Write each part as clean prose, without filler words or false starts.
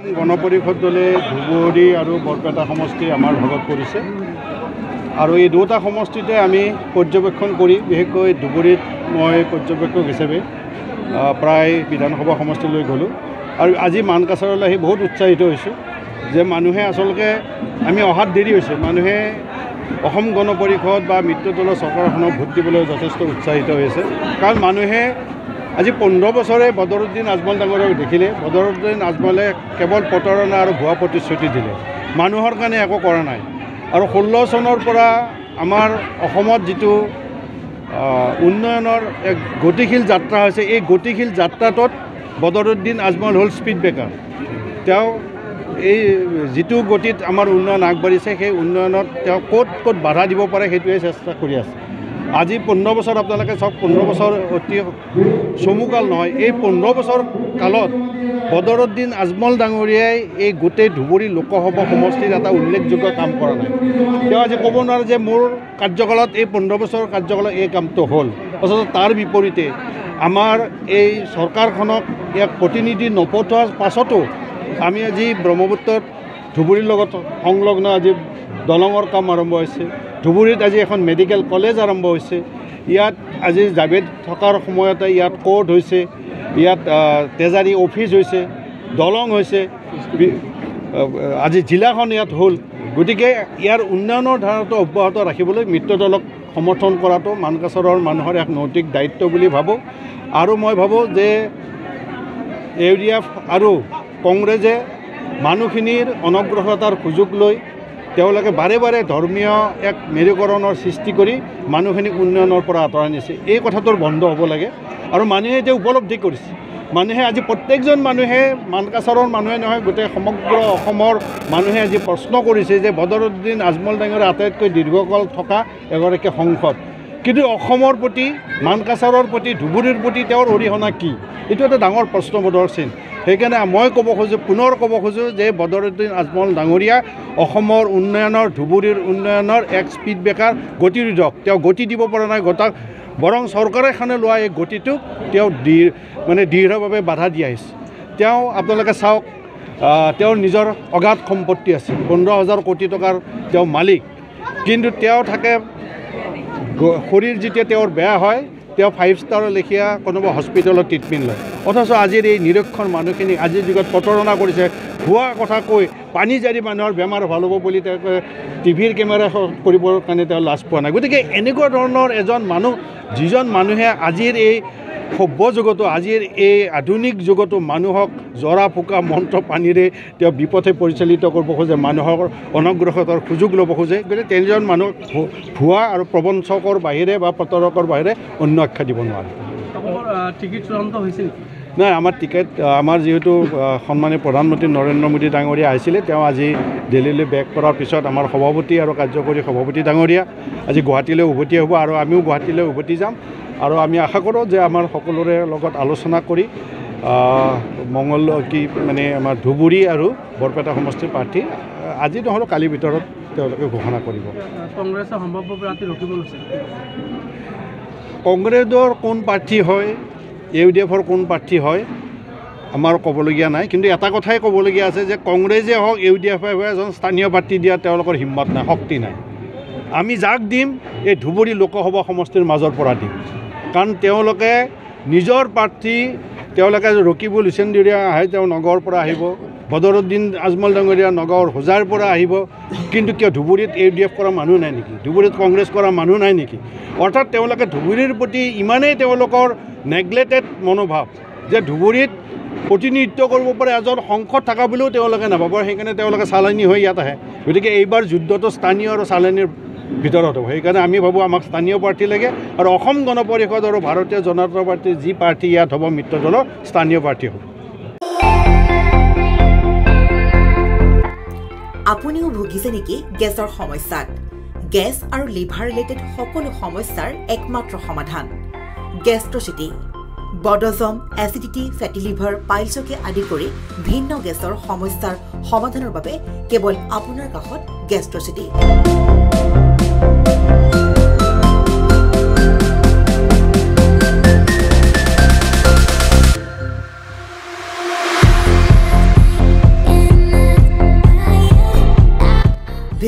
গণপৰিষদ দলে ধুবুৰী আৰু বৰপেটা সমষ্টি আমাৰ ভাগত পৰিছে আৰু এই দুটা সমষ্টিতে আমি পৰ্যবেক্ষণ কৰি বিশেষকৈ ধুবুৰীত মই পৰ্যবেক্ষক হিচাপে প্ৰায় বিধানসভা সমষ্টিলৈ গ'লোঁ আৰু আজি মানকাছাৰলৈ আহি বহুত উৎসাহিত হৈছোঁ যে মানুহে আচলতে আমি অহাত দেৰি হৈছে মানুহে অসম গণ পৰিষদ বা মিত্ৰ দলৰ চৰকাৰখনক ভোট দিবলৈ যথেষ্ট উৎসাহিত হৈছে কাৰণ মানুহে আজি 15 বছৰে বদৰুদ্দিন আজমল ডাঙৰীয়াক দেখিলে বদৰুদ্দিন আজমলে কেৱল প্ৰতাৰণা আৰু ভুৱা প্ৰতিশ্ৰুতি দিলে মানুহৰ কাৰণে একো কৰা নাই আৰু 16 চনৰ পৰা আমাৰ অসমত যিটো উন্নয়নৰ এক গতিশীল যাত্ৰা হৈছে এই গতিশীল যাত্ৰাটোত বদৰুদ্দিন আজমল হ'ল স্পীড ব্ৰেকাৰ তেওঁ এই যিটো গতিত আমাৰ উন্নয়ন আগবাঢ়িছে সেই উন্নয়নত তেওঁ ক'ত বাধা দিব পাৰে সেইটোৱে চেষ্টা কৰি আছে আজি 15 বছৰ আপোনালোকে চাওক 15 বছৰ অতি চমুকাল নহয় এই 15 বছৰ কালত বদৰুদ্দিন আজমল ডাঙৰীয়াই এই গোটেই ধুবুৰী লোকসভা সমষ্টিৰ এটা উল্লেখযোগ্য কাম কৰা নাই তেওঁ আজি ক'ব নোৱাৰে যে মোৰ কাৰ্যকালত এই 15 বছৰ কাৰ্যকালত এই কামটো হ'ল অথচ তাৰ বিপৰীতে আমাৰ এই চৰকাৰখনক ইয়াক প্ৰতিনিধি নপঠোৱাৰ পাছতো আমি আজি ব্ৰহ্মপুত্ৰত ধুবুৰীৰ লগত সংলগ্ন আজি দলঙৰ কাম আৰম্ভ হৈছে ধুবুৰীত আজি এখন মেডিকেল কলেজ আৰম্ভ হৈছে ইয়াত আজি জাভেদ থকাৰ সময়তে ইয়াত কোৰ্ট হৈছে ইয়াত তেজাৰী অফিচ হৈছে দলং হৈছে আজি জিলাখন ইয়াত হ'ল গতিকে ইয়াৰ উন্নয়নৰ ধাৰাটো অব্যাহত ৰাখিবলৈ মিত্ৰ দলক সমৰ্থন কৰাটো মানকাছাৰৰ মানুহৰ এক নৈতিক দায়িত্ব বুলি ভাবোঁ আৰু মই ভাবোঁ যে ইউডিএফ আৰু কংগ্ৰেছে মানুহখিনিৰ অনগ্ৰসৰতাৰ সুযোগ লৈ তেওঁলোকে বাৰে বাৰে ধৰ্মীয় এক মেৰুকৰণৰ সৃষ্টি কৰি মানুহখিনিক উন্নয়নৰ পৰা আঁতৰাই নিছে এই কথাটোৰ বন্ধ হ'ব লাগে আৰু মানুহে এতিয়া উপলব্ধি কৰিছে মানুহে আজি প্ৰত্যেকজন মানুহে মানকাছাৰৰ মানুহে নহয় গোটেই সমগ্ৰ অসমৰ মানুহে আজি প্ৰশ্ন কৰিছে যে বদৰুদ্দিন আজমল ডাঙৰীয়াৰ আটাইতকৈ দীৰ্ঘকাল থকা এগৰাকী সংসদ কিন্তু অসমৰ প্ৰতি মানকাছাৰৰ প্ৰতি ধুবুৰীৰ প্ৰতি তেওঁৰ অৰিহণা কি এইটো এটা ডাঙৰ প্ৰশ্নবোধৰ চিন সেইকাৰণে মই পুনৰ ক'ব খোজোঁ যে বদৰুদ্দিন আজমল ডাঙৰীয়া অসমৰ উন্নয়নৰ ধুবুৰীৰ উন্নয়নৰ এক স্পীড ব্ৰেকাৰ গতিৰোধক তেওঁ গতি দিব পৰা নাই বৰং চৰকাৰখনে লোৱা এই গতিটোক তেওঁ দৃঢ়ভাৱে বাধা দি আহিছে তেওঁ আপোনালোকে চাওক তেওঁৰ নিজৰ অগাধ সম্পত্তি আছে 15,000 কোটি টকাৰ তেওঁ মালিক কিন্তু তেওঁ থাকে শৰীৰ যেতিয়া তেওঁৰ বেয়া হয় তেওঁ 5 ষ্টাৰৰ লেখীয়া কোনোবা হস্পিটেলত ট্ৰিটমেণ্ট লয় অথচ আজিৰ এই নিৰক্ষৰ মানুহখিনিক আজিৰ যুগত প্ৰতাৰণা কৰিছে ভুৱা কথা কৈ পানী জাৰি মানুহৰ বেমাৰ ভাল হ'ব বুলি তেওঁ টিভিৰ কেমেৰা কৰিবৰ কাৰণে তেওঁ লাজ পোৱা নাই গতিকে এনেকুৱা ধৰণৰ এজন মানুহ যিজন মানুহে আজিৰ এই সভ্য যুগতো আজিৰ এই আধুনিক যুগতো মানুহক জৰা ফুকা মন্ত্ৰ পানীৰে তেওঁ বিপথে পৰিচালিত কৰিব খোজে মানুহৰ অনগ্ৰসৰতাৰ সুযোগ ল'ব খোজে গতিকে তেনেজন মানুহক ভুৱা আৰু প্ৰবঞ্চকৰ বাহিৰে বা প্ৰতাৰকৰ বাহিৰে অন্য আখ্যা দিব নোৱাৰে টিকেট চূড়ান্ত হৈছে নেকি নাই আমাৰ টিকেট আমাৰ যিহেতু সন্মানীয় প্ৰধানমন্ত্ৰী নৰেন্দ্ৰ মোদী ডাঙৰীয়া আহিছিলে তেওঁ আজি দিল্লীলৈ বেক কৰাৰ পিছত আমাৰ সভাপতি আৰু কাৰ্যকৰী সভাপতি ডাঙৰীয়া আজি গুৱাহাটীলৈ উভতি আহিব আৰু আমিও গুৱাহাটীলৈ উভতি যাম আৰু আমি আশা কৰোঁ যে আমাৰ সকলোৰে লগত আলোচনা কৰি আমাৰ ধুবুৰী আৰু বৰপেটা সমষ্টিৰ প্ৰাৰ্থী আজি নহ'লেও কালিৰ ভিতৰত তেওঁলোকে ঘোষণা কৰিব কংগ্ৰেছৰ সম্ভাৱ্য প্ৰাৰ্থী ৰখিব লৈছে কংগ্ৰেছৰ কোন প্ৰাৰ্থী হয় ইউডিএফৰ কোন প্ৰাৰ্থী হয় আমাৰ ক'বলগীয়া নাই কিন্তু এটা কথাই ক'বলগীয়া আছে যে কংগ্ৰেছে হওক ইউডিএফে হওক এজন স্থানীয় প্ৰাৰ্থী দিয়া তেওঁলোকৰ হিম্মত নাই শক্তি নাই আমি যাক দিম এই ধুবুৰী লোকসভা সমষ্টিৰ মাজৰ পৰা দিম কাৰণ তেওঁলোকে নিজৰ প্ৰাৰ্থী তেওঁলোকে ৰকিবুল হুছেইন ডাঙৰীয়া আহে তেওঁ নগাঁৱৰ পৰা আহিব বদৰুদ্দিন আজমল ডাঙৰীয়া নগাঁৱৰ হোজাৰ পৰা আহিব কিন্তু কিয় ধুবুৰীত ইউডিএফ কৰা মানুহ নাই নেকি ধুবুৰীত কংগ্ৰেছ কৰা মানুহ নাই নেকি অৰ্থাৎ তেওঁলোকে ধুবুৰীৰ প্ৰতি ইমানেই তেওঁলোকৰ নেগলেক্টেড মনোভাৱ যে ধুবুৰীত প্ৰতিনিধিত্ব কৰিব পাৰে এজন সংসদ থকা বুলিও তেওঁলোকে নাভাবে সেইকাৰণে তেওঁলোকে চালানী হৈ ইয়াত আহে গতিকে এইবাৰ যুদ্ধটো স্থানীয় আৰু চালানীৰ ভিতৰত হ'ব সেইকাৰণে আমি ভাবোঁ আমাক স্থানীয় প্ৰাৰ্থী লাগে আৰু অসম গণ পৰিষদ আৰু ভাৰতীয় জনতা পাৰ্টীৰ যি প্ৰাৰ্থী ইয়াত হ'ব মিত্ৰ দলৰ স্থানীয় প্ৰাৰ্থী হ'ব আপুনিও ভুগিছে নেকি গেছৰ সমস্যাত গেছ আৰু লিভাৰ ৰিলেটেড সকলো সমস্যাৰ একমাত্ৰ সমাধান গেষ্ট্ৰচিটি বডজম এচিডিটি ফেটি লিভাৰ পাইলছকে আদি কৰি ভিন্ন গেছৰ সমস্যাৰ সমাধানৰ বাবে কেৱল আপোনাৰ কাষত গেষ্ট্ৰচিটি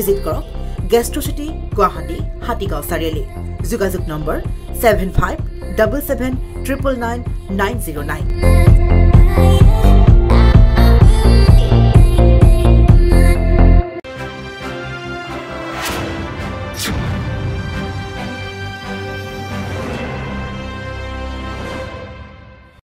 ভিজিট কৰক গেষ্ট্ৰচিটি গুৱাহাটী হাতীগাঁও চাৰিআলি যোগাযোগ নম্বৰ 7577999909